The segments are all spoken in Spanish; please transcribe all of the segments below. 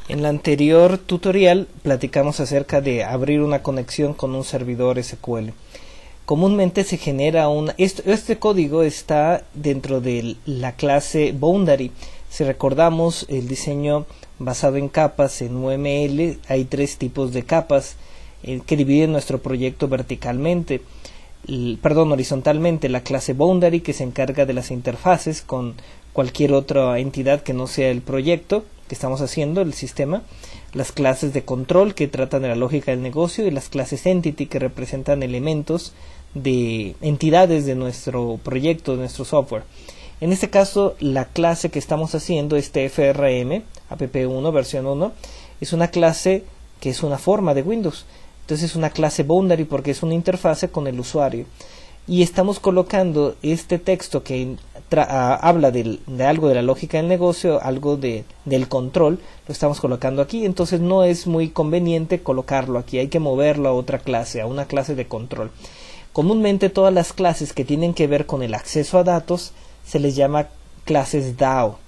En el anterior tutorial platicamos acerca de abrir una conexión con un servidor SQL. Comúnmente se genera este código está dentro de la clase Boundary. Si recordamos el diseño basado en capas en UML, hay tres tipos de capas que dividen nuestro proyecto verticalmente. Horizontalmente, la clase Boundary, que se encarga de las interfaces con cualquier otra entidad que no sea el proyecto que estamos haciendo, el sistema, las clases de control que tratan de la lógica del negocio y las clases Entity que representan elementos de entidades de nuestro proyecto, de nuestro software. En este caso, la clase que estamos haciendo, este FRM, app1 versión 1, es una clase que es una forma de Windows. Entonces es una clase Boundary porque es una interfase con el usuario. Y estamos colocando este texto que habla de algo de la lógica del negocio, algo del control, lo estamos colocando aquí. Entonces no es muy conveniente colocarlo aquí, hay que moverlo a otra clase, a una clase de control. Comúnmente todas las clases que tienen que ver con el acceso a datos se les llama clases DAO.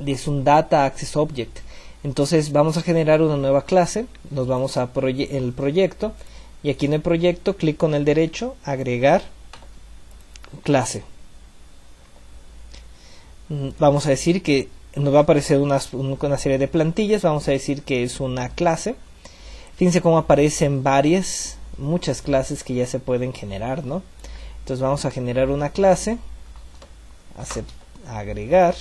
Es un Data Access Object. Entonces vamos a generar una nueva clase, nos vamos a el proyecto y aquí en el proyecto clic con el derecho, agregar clase. Vamos a decir que nos va a aparecer una serie de plantillas, vamos a decir que es una clase. Fíjense cómo aparecen muchas clases que ya se pueden generar, ¿no? Entonces vamos a generar una clase, agregar,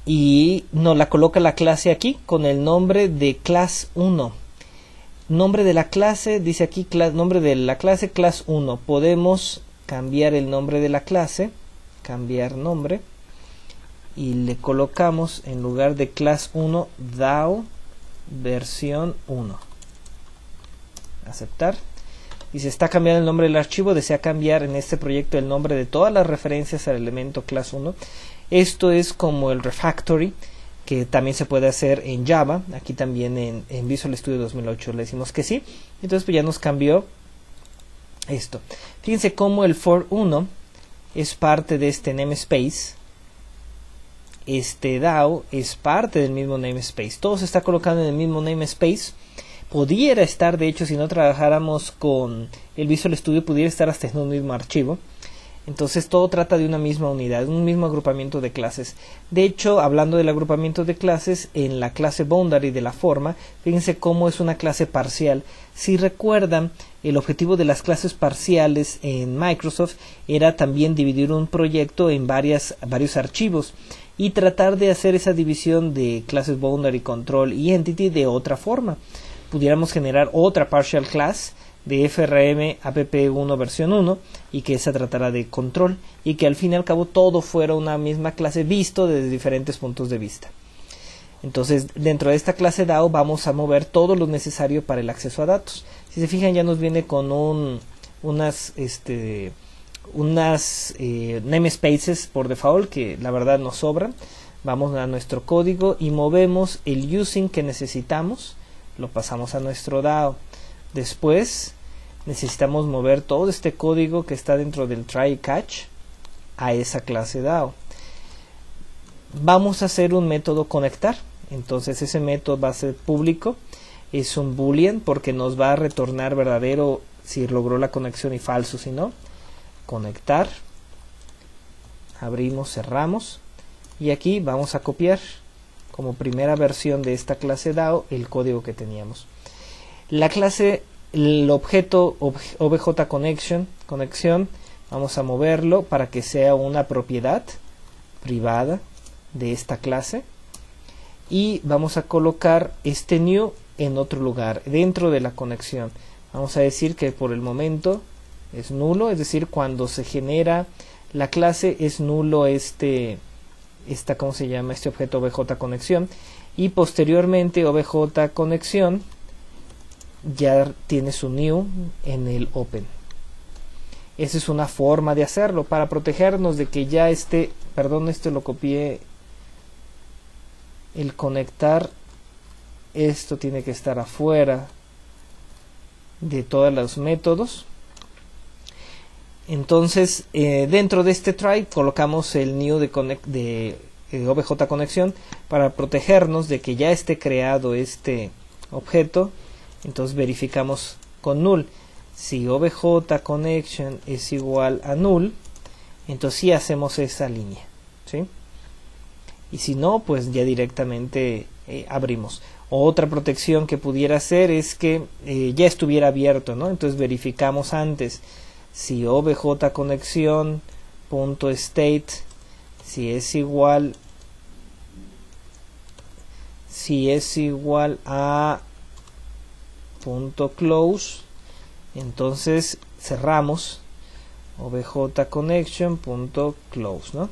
y nos la coloca la clase aquí con el nombre de class 1. Nombre de la clase, dice aquí nombre de la clase class 1. Podemos cambiar el nombre de la clase, cambiar nombre, y le colocamos en lugar de class 1 DAO versión 1. Aceptar. Y se está cambiando el nombre del archivo, desea cambiar en este proyecto el nombre de todas las referencias al elemento class 1. Esto es como el refactory que también se puede hacer en Java. Aquí también en Visual Studio 2008 le decimos que sí. Entonces pues ya nos cambió esto. Fíjense cómo el for1 es parte de este namespace. Este DAO es parte del mismo namespace. Todo se está colocando en el mismo namespace. Pudiera estar, de hecho, si no trabajáramos con el Visual Studio, pudiera estar hasta en un mismo archivo. Entonces todo trata de una misma unidad, un mismo agrupamiento de clases. De hecho, hablando del agrupamiento de clases, en la clase Boundary de la forma, fíjense cómo es una clase parcial. Si recuerdan, el objetivo de las clases parciales en Microsoft era también dividir un proyecto en varios archivos y tratar de hacer esa división de clases Boundary, Control y Entity de otra forma. Pudiéramos generar otra partial class de FRM app1 versión 1 y que esa tratará de control y que al fin y al cabo todo fuera una misma clase visto desde diferentes puntos de vista. Entonces dentro de esta clase DAO vamos a mover todo lo necesario para el acceso a datos. Si se fijan, ya nos viene con unas namespaces por default que la verdad nos sobran. Vamos a nuestro código y movemos el using que necesitamos, lo pasamos a nuestro DAO. Después necesitamos mover todo este código que está dentro del try y catch a esa clase DAO. Vamos a hacer un método conectar. Entonces ese método va a ser público. Es un boolean porque nos va a retornar verdadero si logró la conexión y falso si no. Conectar. Abrimos, cerramos. Y aquí vamos a copiar como primera versión de esta clase DAO el código que teníamos. La clase, el objeto obj conexión, vamos a moverlo para que sea una propiedad privada de esta clase y vamos a colocar este new en otro lugar dentro de la conexión. Vamos a decir que por el momento es nulo, es decir, cuando se genera la clase es nulo ¿cómo se llama? Este objeto obj conexión, y posteriormente obj conexión ya tiene su new en el open. Esa es una forma de hacerlo para protegernos de que ya lo copié, el conectar, esto tiene que estar afuera de todos los métodos. Entonces dentro de este try colocamos el new de obj conexión para protegernos de que ya esté creado este objeto. Entonces verificamos con null. Si obj connection es igual a null, entonces sí hacemos esa línea, ¿sí? Y si no, pues ya directamente abrimos. Otra protección que pudiera hacer es que ya estuviera abierto, ¿no? Entonces verificamos antes si obj conexión punto state si es igual a punto close, entonces cerramos obj connection punto close, ¿no?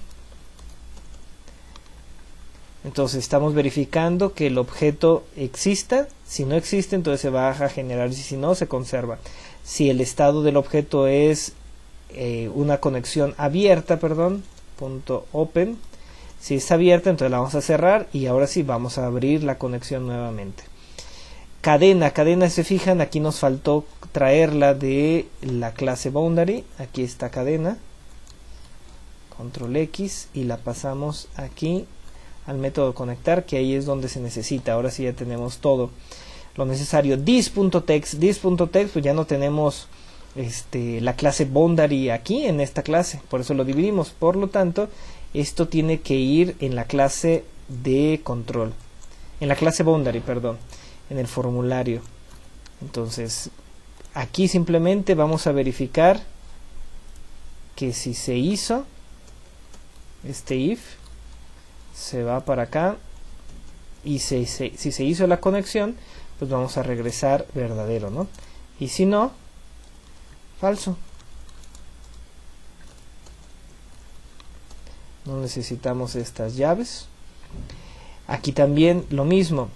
Entonces estamos verificando que el objeto exista. Si no existe, entonces se va a generar, y si no, se conserva. Si el estado del objeto es una conexión abierta, punto open. Si está abierta, entonces la vamos a cerrar y ahora sí vamos a abrir la conexión nuevamente. Cadena, se fijan, aquí nos faltó traerla de la clase boundary. Aquí está cadena, control X, y la pasamos aquí al método conectar, que ahí es donde se necesita. Ahora sí ya tenemos todo lo necesario. This.text, pues ya no tenemos la clase boundary aquí en esta clase, por eso lo dividimos. Por lo tanto, esto tiene que ir en la clase de control, en la clase boundary, en el formulario. Entonces aquí simplemente vamos a verificar que si se hizo este if, se va para acá, y si se hizo la conexión, pues vamos a regresar verdadero, ¿no? Y si no, falso. No necesitamos estas llaves. Aquí también lo mismo.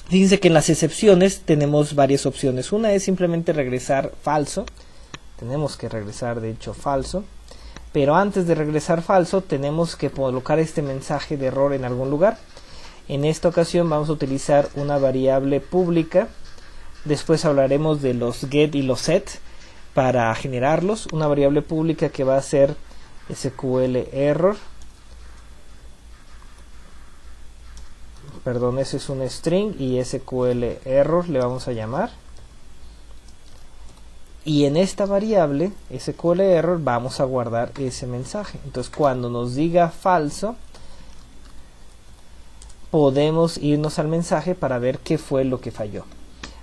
Fíjense que en las excepciones tenemos varias opciones. Una es simplemente regresar falso. Tenemos que regresar de hecho falso. Pero antes de regresar falso tenemos que colocar este mensaje de error en algún lugar. En esta ocasión vamos a utilizar una variable pública. Después hablaremos de los get y los set para generarlos. Una variable pública que va a ser SQL error. Perdón, ese es un string y SQL error le vamos a llamar. Y en esta variable SQL error vamos a guardar ese mensaje. Entonces cuando nos diga falso, podemos irnos al mensaje para ver qué fue lo que falló.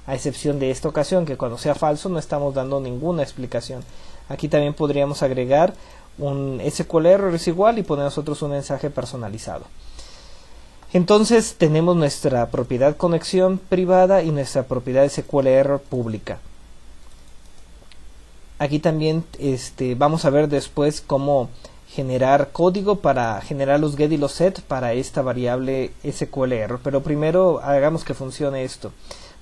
A excepción de esta ocasión, que cuando sea falso no estamos dando ninguna explicación. Aquí también podríamos agregar un SQL error es igual y poner nosotros un mensaje personalizado. Entonces tenemos nuestra propiedad conexión privada y nuestra propiedad SQL error pública. Aquí también vamos a ver después cómo generar código para generar los get y los set para esta variable SQL error. Pero primero hagamos que funcione esto.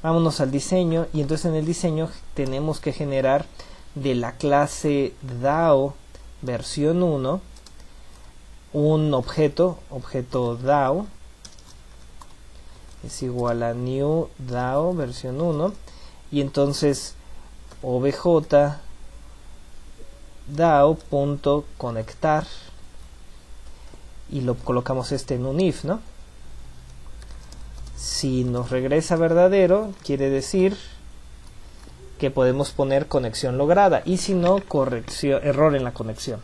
Vámonos al diseño, y entonces en el diseño tenemos que generar de la clase DAO versión 1 un objeto DAO es igual a new DAO versión 1, y entonces obj DAO.conectar, y lo colocamos en un if, ¿no? Si nos regresa verdadero, quiere decir que podemos poner conexión lograda, y si no, error en la conexión.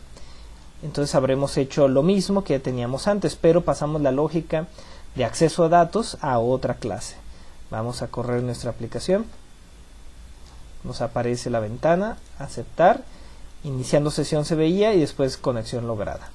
Entonces habremos hecho lo mismo que teníamos antes, pero pasamos la lógica de acceso a datos a otra clase. Vamos a correr nuestra aplicación. Nos aparece la ventana, aceptar, iniciando sesión se veía y después conexión lograda.